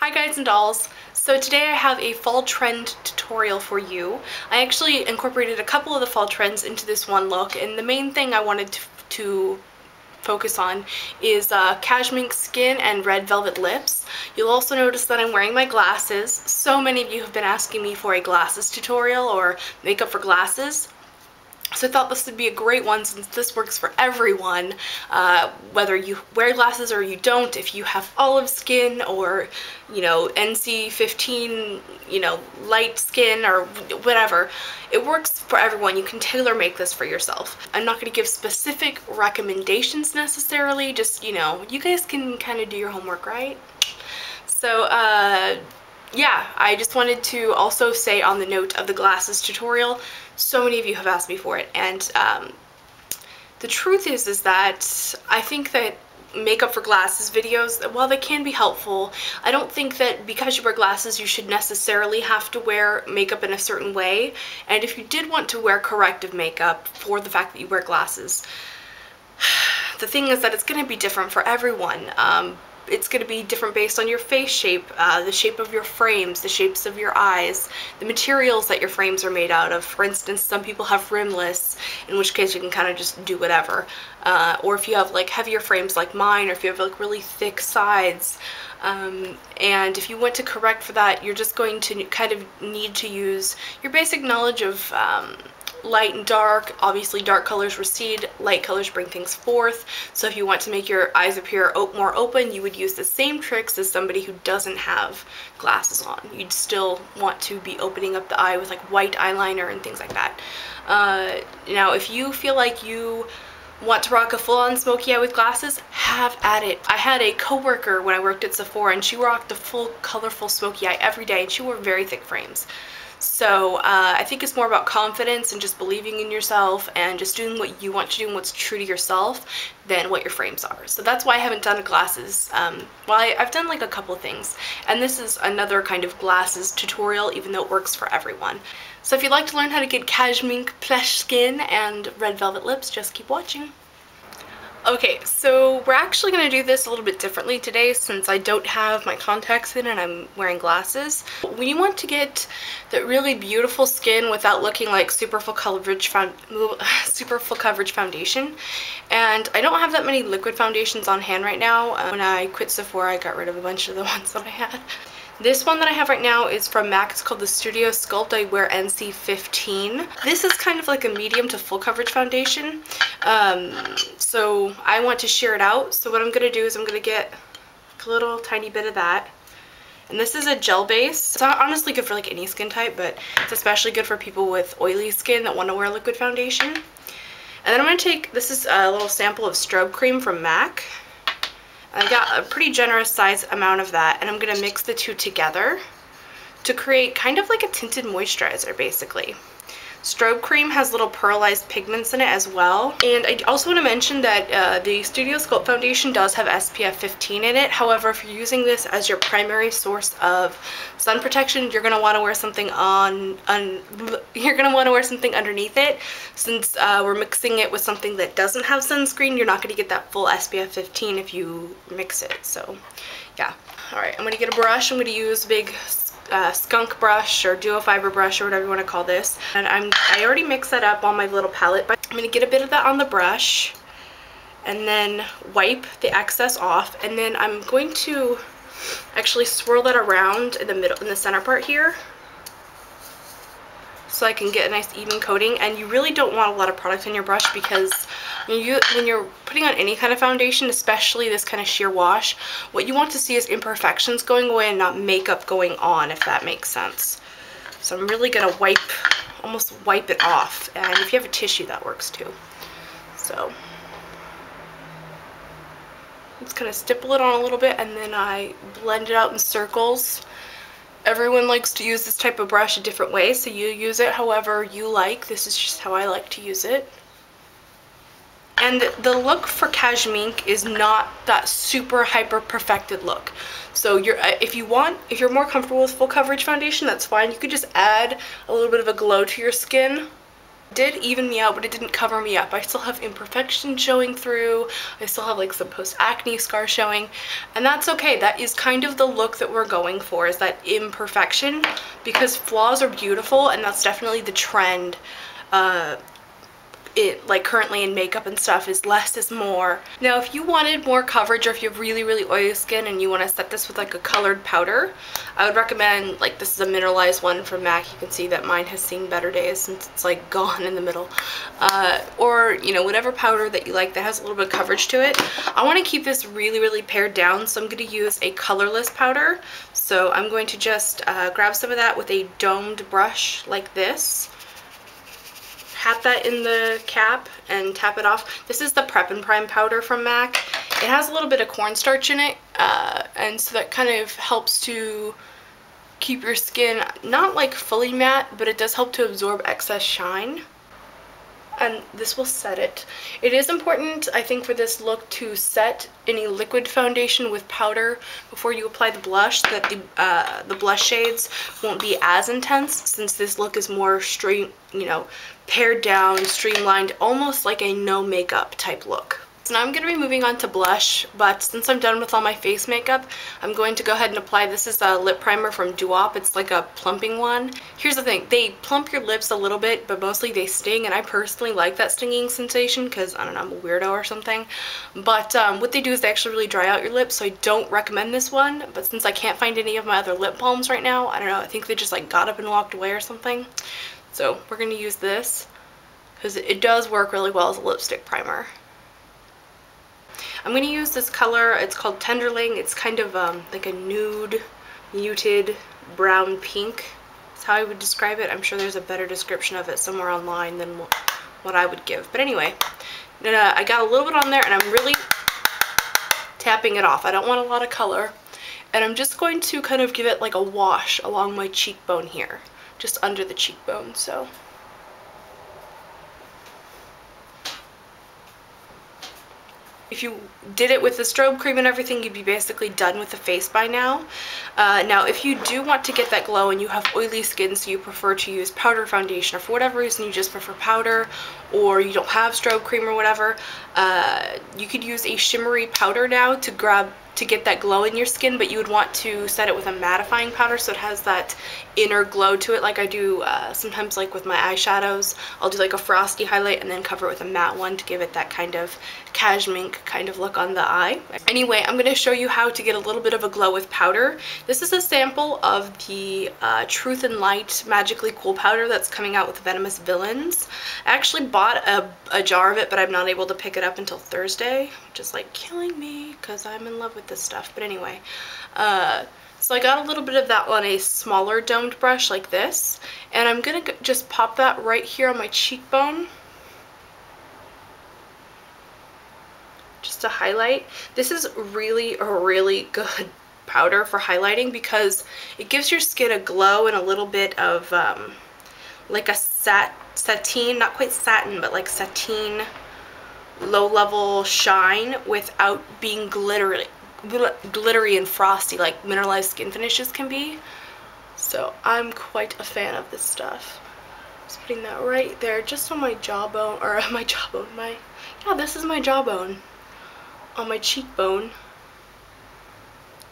Hi guys and dolls. So today I have a fall trend tutorial for you. I actually incorporated a couple of the fall trends into this one look, and the main thing I wanted to focus on is cashmere skin and red velvet lips. You'll also notice that I'm wearing my glasses. So many of you have been asking me for a glasses tutorial or makeup for glasses. So I thought this would be a great one since this works for everyone, whether you wear glasses or you don't, if you have olive skin or, NC15, light skin or whatever. It works for everyone. You can tailor make this for yourself. I'm not going to give specific recommendations necessarily, just, you guys can kind of do your homework, right? So, yeah, I just wanted to also say on the note of the glasses tutorial, so many of you have asked me for it, and the truth is that I think that makeup for glasses videos, while they can be helpful, I don't think that because you wear glasses you should necessarily have to wear makeup in a certain way. And if you did want to wear corrective makeup for the fact that you wear glasses, the thing is that it's going to be different for everyone. It's going to be different based on your face shape, the shape of your frames, the shapes of your eyes, the materials that your frames are made out of. For instance, some people have rimless, in which case you can kind of just do whatever. Or if you have like heavier frames like mine, or if you have like really thick sides. And if you want to correct for that, you're just going to kind of need to use your basic knowledge of light and dark. Obviously dark colors recede, light colors bring things forth. So if you want to make your eyes appear more open, you would use the same tricks as somebody who doesn't have glasses on. You'd still want to be opening up the eye with like white eyeliner and things like that. Now if you feel like you want to rock a full-on smoky eye with glasses, have at it. I had a coworker when I worked at Sephora, and she rocked a full colorful smoky eye every day, and she wore very thick frames. So I think it's more about confidence and just believing in yourself and just doing what you want to do and what's true to yourself than what your frames are. So that's why I haven't done glasses. Well, I've done like a couple of things, and this is another kind of glasses tutorial, even though it works for everyone. So if you'd like to learn how to get cashmere plush skin and red velvet lips, just keep watching. Okay, so we're actually going to do this a little bit differently today since I don't have my contacts in and I'm wearing glasses. We want to get that really beautiful skin without looking like super full coverage foundation. And I don't have that many liquid foundations on hand right now. When I quit Sephora, I got rid of a bunch of the ones that I had. This one that I have right now is from MAC. It's called the Studio Sculpt. I wear NC15. This is kind of like a medium to full coverage foundation. So I want to sheer it out. So what I'm going to do is I'm going to get a little tiny bit of that. And this is a gel base. It's honestly good for like any skin type, but it's especially good for people with oily skin that want to wear liquid foundation. And then I'm going to take, this is a little sample of strobe cream from MAC. I got a pretty generous size amount of that, and I'm going to mix the two together to create kind of like a tinted moisturizer, basically. Strobe cream has little pearlized pigments in it as well. And I also want to mention that the Studio Sculpt foundation does have SPF 15 in it. However, if you're using this as your primary source of sun protection, you're going to want to wear something underneath it. Since we're mixing it with something that doesn't have sunscreen, you're not going to get that full SPF 15 if you mix it. So yeah. Alright, I'm going to get a brush. I'm going to use a big skunk brush or duo fiber brush or whatever you want to call this, and I already mixed that up on my little palette, but I'm going to get a bit of that on the brush and then wipe the excess off, and then I'm going to actually swirl that around in the middle, in the center part here, so I can get a nice even coating. And you really don't want a lot of product in your brush, because when you're putting on any kind of foundation, especially this kind of sheer wash, what you want to see is imperfections going away and not makeup going on, if that makes sense. So I'm really going to almost wipe it off, and if you have a tissue that works too. So just kind of stipple it on a little bit, and then I blend it out in circles. Everyone likes to use this type of brush a different way, so you use it however you like. This is just how I like to use it. And the look for cashmere is not that super hyper perfected look. So if you're more comfortable with full coverage foundation, that's fine. You could just add a little bit of a glow to your skin Did even me out, but it didn't cover me up. I still have imperfections showing through. I still have like some post-acne scars showing, and that's okay. That is kind of the look that we're going for, is that imperfection, because flaws are beautiful, and that's definitely the trend. Like currently in makeup and stuff, is less is more. Now if you wanted more coverage, or if you have really oily skin and you want to set this with like a colored powder, I would recommend, like, this is a mineralized one from MAC. You can see that mine has seen better days since it's like gone in the middle. Or, you know, whatever powder that you like that has a little bit of coverage to it. I want to keep this really pared down, so I'm going to use a colorless powder. So I'm going to just grab some of that with a domed brush like this. Pat that in the cap and tap it off. This is the Prep and Prime powder from MAC. It has a little bit of cornstarch in it, and so that kind of helps to keep your skin not like fully matte, but it does help to absorb excess shine. And this will set it. It is important, I think, for this look to set any liquid foundation with powder before you apply the blush, so that the blush shades won't be as intense, since this look is more pared down, streamlined, almost like a no makeup type look. So now I'm going to be moving on to blush, but since I'm done with all my face makeup, I'm going to go ahead and apply, this is a lip primer from Duop. It's like a plumping one. Here's the thing, they plump your lips a little bit, but mostly they sting, and I personally like that stinging sensation because, I don't know, I'm a weirdo or something. But what they do is they actually really dry out your lips, so I don't recommend this one. But since I can't find any of my other lip balms right now, I don't know, I think they just like got up and walked away or something. So we're going to use this because it does work really well as a lipstick primer. I'm going to use this color, it's called Tenderling. It's kind of like a nude, muted brown pink. That's how I would describe it. I'm sure there's a better description of it somewhere online than what I would give. But anyway, I got a little bit on there, and I'm really tapping it off. I don't want a lot of color. And I'm just going to kind of give it like a wash along my cheekbone here, just under the cheekbone, so. If you did it with the strobe cream and everything, you'd be basically done with the face by now. Now, if you do want to get that glow and you have oily skin, so you prefer to use powder foundation, or for whatever reason you just prefer powder, or you don't have strobe cream or whatever, you could use a shimmery powder now to get that glow in your skin, but you would want to set it with a mattifying powder so it has that inner glow to it, like I do sometimes, like with my eyeshadows. I'll do like a frosty highlight and then cover it with a matte one to give it that kind of cashmere kind of look on the eye. Anyway, I'm going to show you how to get a little bit of a glow with powder. This is a sample of the Truth and Light Magically Cool powder that's coming out with Venomous Villains. I actually bought a jar of it, but I'm not able to pick it up until Thursday, which is like killing me because I'm in love with this stuff. But anyway, so I got a little bit of that on a smaller domed brush like this, and I'm gonna just pop that right here on my cheekbone just to highlight. This is really good powder for highlighting because it gives your skin a glow and a little bit of like a sateen, not quite satin, but like sateen low-level shine without being glittery and frosty like mineralized skin finishes can be. So I'm quite a fan of this stuff. Just putting that right there, just on my jawbone, or yeah, this is my jawbone, on my cheekbone.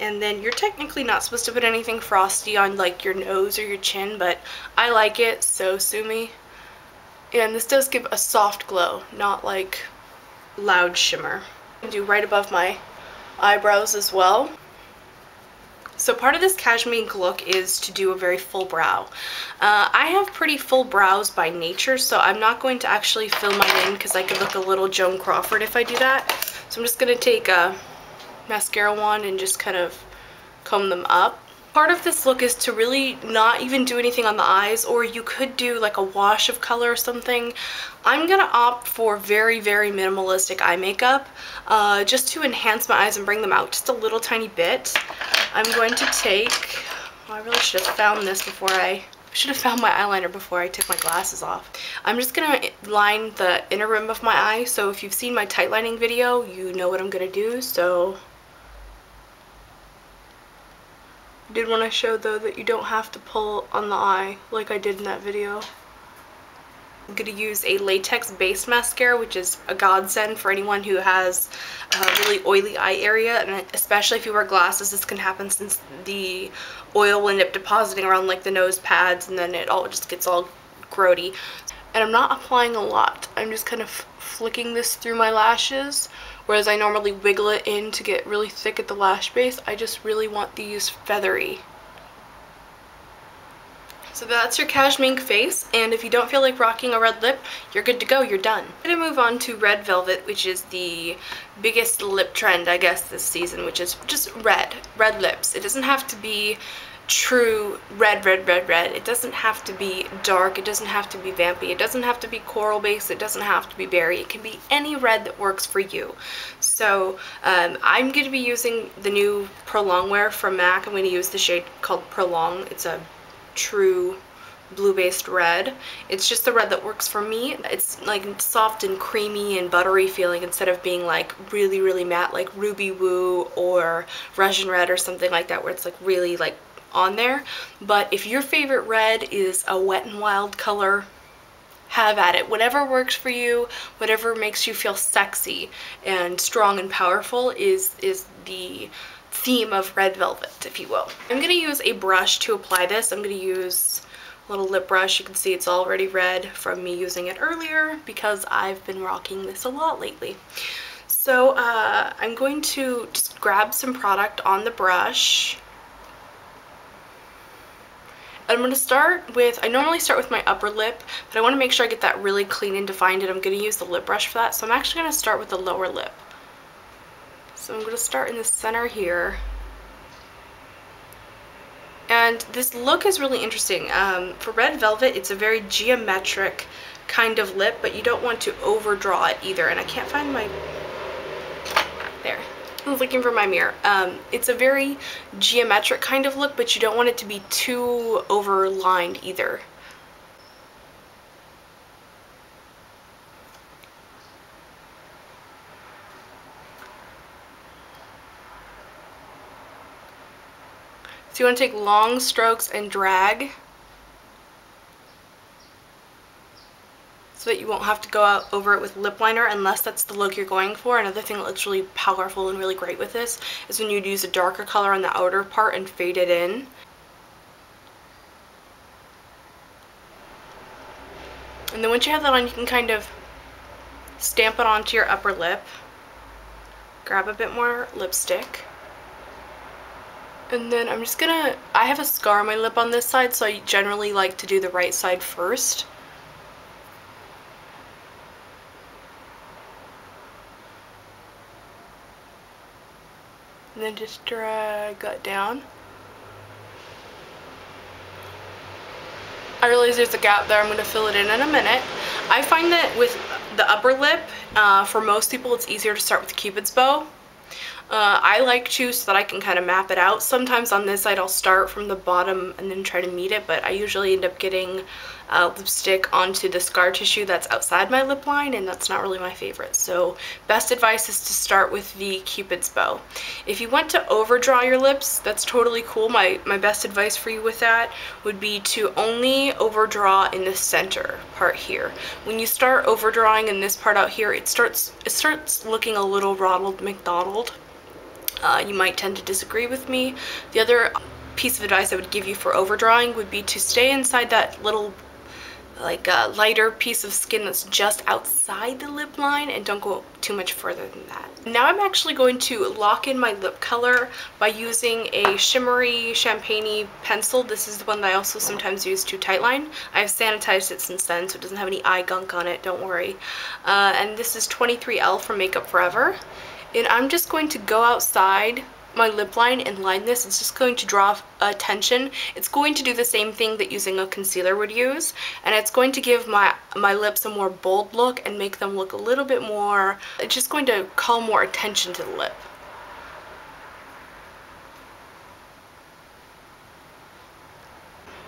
And then you're technically not supposed to put anything frosty on like your nose or your chin, but I like it, so sue me. And this does give a soft glow, not like loud shimmer. I do right above my eyebrows as well. So part of this cashmere look is to do a very full brow. I have pretty full brows by nature, so I'm not going to actually fill mine in because I could look a little Joan Crawford if I do that. So I'm just going to take a mascara wand and just kind of comb them up. Part of this look is to really not even do anything on the eyes, or you could do like a wash of color or something. I'm gonna opt for very minimalistic eye makeup just to enhance my eyes and bring them out just a little tiny bit. I'm going to take, I really should have found this before I should have found my eyeliner before I took my glasses off. I'm just gonna line the inner rim of my eye, so if you've seen my tight lining video, you know what I'm gonna do. So I did want to show though that you don't have to pull on the eye like I did in that video. I'm going to use a latex-based mascara, which is a godsend for anyone who has a really oily eye area, and especially if you wear glasses, this can happen since the oil will end up depositing around like the nose pads, and then it all just gets all grody. And I'm not applying a lot. I'm just kind of flicking this through my lashes, whereas I normally wiggle it in to get really thick at the lash base. I just really want these feathery. So that's your Cash Mink face, and if you don't feel like rocking a red lip, you're good to go, you're done. I'm gonna move on to Red Velvet, which is the biggest lip trend, I guess, this season, which is just red lips. It doesn't have to be true red. It doesn't have to be dark, it doesn't have to be vampy, it doesn't have to be coral base, it doesn't have to be berry. It can be any red that works for you. So I'm going to be using the new Prolong Wear from MAC. I'm going to use the shade called Prolong. It's a true blue-based red. It's just the red that works for me. It's like soft and creamy and buttery feeling instead of being like really matte like Ruby Woo or Russian Red or something like that, where it's like really like on there. But if your favorite red is a Wet n Wild color, have at it. Whatever works for you, whatever makes you feel sexy and strong and powerful is the theme of Red Velvet, if you will. I'm going to use a brush to apply this. I'm going to use a little lip brush. You can see it's already red from me using it earlier because I've been rocking this a lot lately. So I'm going to just grab some product on the brush. I'm going to start with, I normally start with my upper lip, but I want to make sure I get that really clean and defined, and I'm going to use the lip brush for that. So I'm actually going to start with the lower lip. So I'm going to start in the center here. And this look is really interesting. For Red Velvet, it's a very geometric kind of lip, but you don't want to overdraw it either. And I can't find my... There. I was looking for my mirror. It's a very geometric kind of look, but you don't want it to be too overlined either. So you want to take long strokes and drag so that you won't have to go out over it with lip liner unless that's the look you're going for. Another thing that looks really powerful and really great with this is when you'd use a darker color on the outer part and fade it in. And then once you have that on, you can kind of stamp it onto your upper lip. Grab a bit more lipstick. And then I'm just gonna, I have a scar on my lip on this side, so I generally like to do the right side first. And then just drag that down. I realize there's a gap there, I'm going to fill it in a minute. I find that with the upper lip, for most people it's easier to start with Cupid's bow. I like to, so that I can kind of map it out. Sometimes on this side I'll start from the bottom and then try to meet it, but I usually end up getting lipstick onto the scar tissue that's outside my lip line, and that's not really my favorite. So best advice is to start with the Cupid's bow. If you want to overdraw your lips, that's totally cool. My best advice for you with that would be to only overdraw in the center part here. When you start overdrawing in this part out here, it starts looking a little Ronald McDonald. You might tend to disagree with me. The other piece of advice I would give you for overdrawing would be to stay inside that little like lighter piece of skin that's just outside the lip line and don't go too much further than that. Now I'm actually going to lock in my lip color by using a shimmery champagne-y pencil. This is the one that I also sometimes use to tightline. I've sanitized it since then, so it doesn't have any eye gunk on it, don't worry. And this is 23L from Makeup Forever. And I'm just going to go outside my lip line and line this. It's just going to draw attention. It's going to do the same thing that using a concealer would use, and it's going to give my lips a more bold look and make them look a little bit more, it's just going to call more attention to the lip.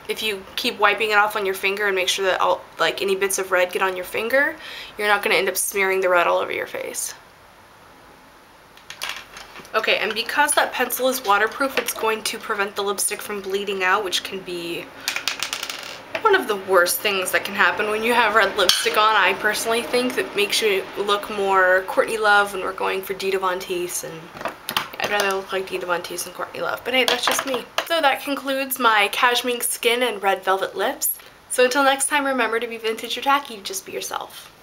If you keep wiping it off on your finger and make sure that all, like any bits of red get on your finger, you're not going to end up smearing the red all over your face. Okay, and because that pencil is waterproof, it's going to prevent the lipstick from bleeding out, which can be one of the worst things that can happen when you have red lipstick on. I personally think that makes you look more Courtney Love when we're going for Dita Von Teese, and I'd rather look like Dita Von Teese than Courtney Love, but hey, that's just me. So that concludes my Cashmere Skin and Red Velvet Lips. So until next time, remember to be vintage or tacky, just be yourself.